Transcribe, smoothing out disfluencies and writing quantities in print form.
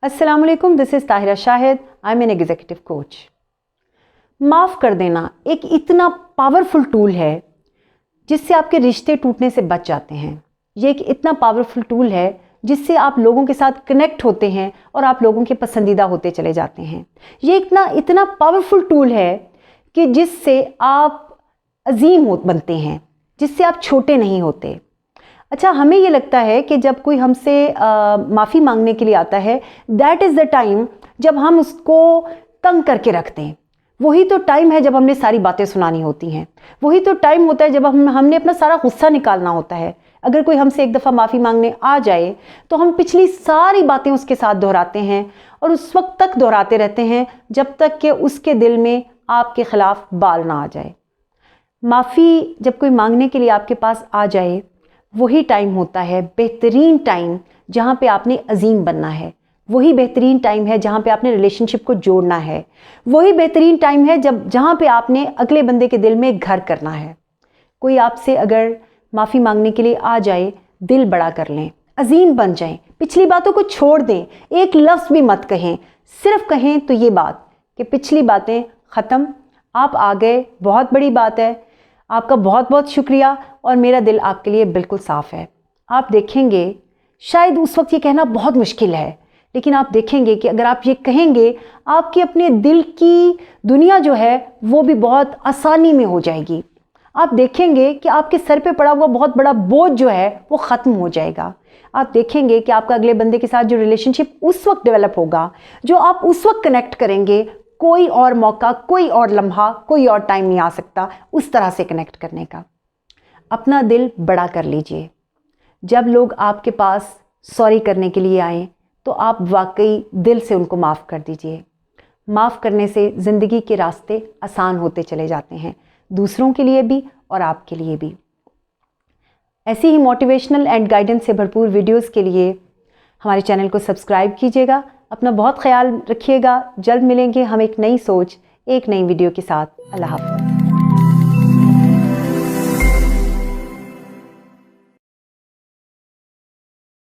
अस्सलाम वालेकुम, this is Tahira Shahid, I am an executive coach. माफ़ कर देना एक इतना पावरफुल टूल है जिससे आपके रिश्ते टूटने से बच जाते हैं। ये एक इतना पावरफुल टूल है जिससे आप लोगों के साथ कनेक्ट होते हैं और आप लोगों के पसंदीदा होते चले जाते हैं। ये इतना पावरफुल टूल है कि जिससे आप अजीम बनते हैं, जिससे आप छोटे नहीं होते। अच्छा, हमें ये लगता है कि जब कोई हमसे माफ़ी मांगने के लिए आता है, दैट इज़ द टाइम जब हम उसको तंग करके रखते हैं। वही तो टाइम है जब हमने सारी बातें सुनानी होती हैं। वही तो टाइम होता है जब हमने अपना सारा गुस्सा निकालना होता है। अगर कोई हमसे एक दफ़ा माफ़ी मांगने आ जाए तो हम पिछली सारी बातें उसके साथ दोहराते हैं और उस वक्त तक दोहराते रहते हैं जब तक कि उसके दिल में आपके ख़िलाफ़ बाल ना आ जाए। माफ़ी जब कोई मांगने के लिए आपके पास आ जाए, वही टाइम होता है बेहतरीन टाइम जहाँ पे आपने अजीम बनना है। वही बेहतरीन टाइम है जहाँ पे आपने रिलेशनशिप को जोड़ना है। वही बेहतरीन टाइम है जहाँ पे आपने अगले बंदे के दिल में घर करना है। कोई आपसे अगर माफ़ी मांगने के लिए आ जाए, दिल बड़ा कर लें, अजीम बन जाएं, पिछली बातों को छोड़ दें, एक लफ्ज़ भी मत कहें। सिर्फ कहें तो ये बात कि पिछली बातें ख़त्म, आप आ गए, बहुत बड़ी बात है, आपका बहुत बहुत शुक्रिया और मेरा दिल आपके लिए बिल्कुल साफ़ है। आप देखेंगे, शायद उस वक्त ये कहना बहुत मुश्किल है, लेकिन आप देखेंगे कि अगर आप ये कहेंगे, आपकी अपने दिल की दुनिया जो है वो भी बहुत आसानी में हो जाएगी। आप देखेंगे कि आपके सर पे पड़ा हुआ बहुत बड़ा बोझ जो है वो ख़त्म हो जाएगा। आप देखेंगे कि आपका अगले बंदे के साथ जो रिलेशनशिप उस वक्त डेवलप होगा, जो आप उस वक्त कनेक्ट करेंगे, कोई और मौका, कोई और लम्हा, कोई और टाइम नहीं आ सकता उस तरह से कनेक्ट करने का। अपना दिल बड़ा कर लीजिए। जब लोग आपके पास सॉरी करने के लिए आएँ तो आप वाकई दिल से उनको माफ़ कर दीजिए। माफ़ करने से ज़िंदगी के रास्ते आसान होते चले जाते हैं, दूसरों के लिए भी और आपके लिए भी। ऐसी ही मोटिवेशनल एंड गाइडेंस से भरपूर वीडियोस के लिए हमारे चैनल को सब्सक्राइब कीजिएगा। अपना बहुत ख्याल रखिएगा। जल्द मिलेंगे हम एक नई सोच, एक नई वीडियो के साथ। अल्लाह हाफ़िज़।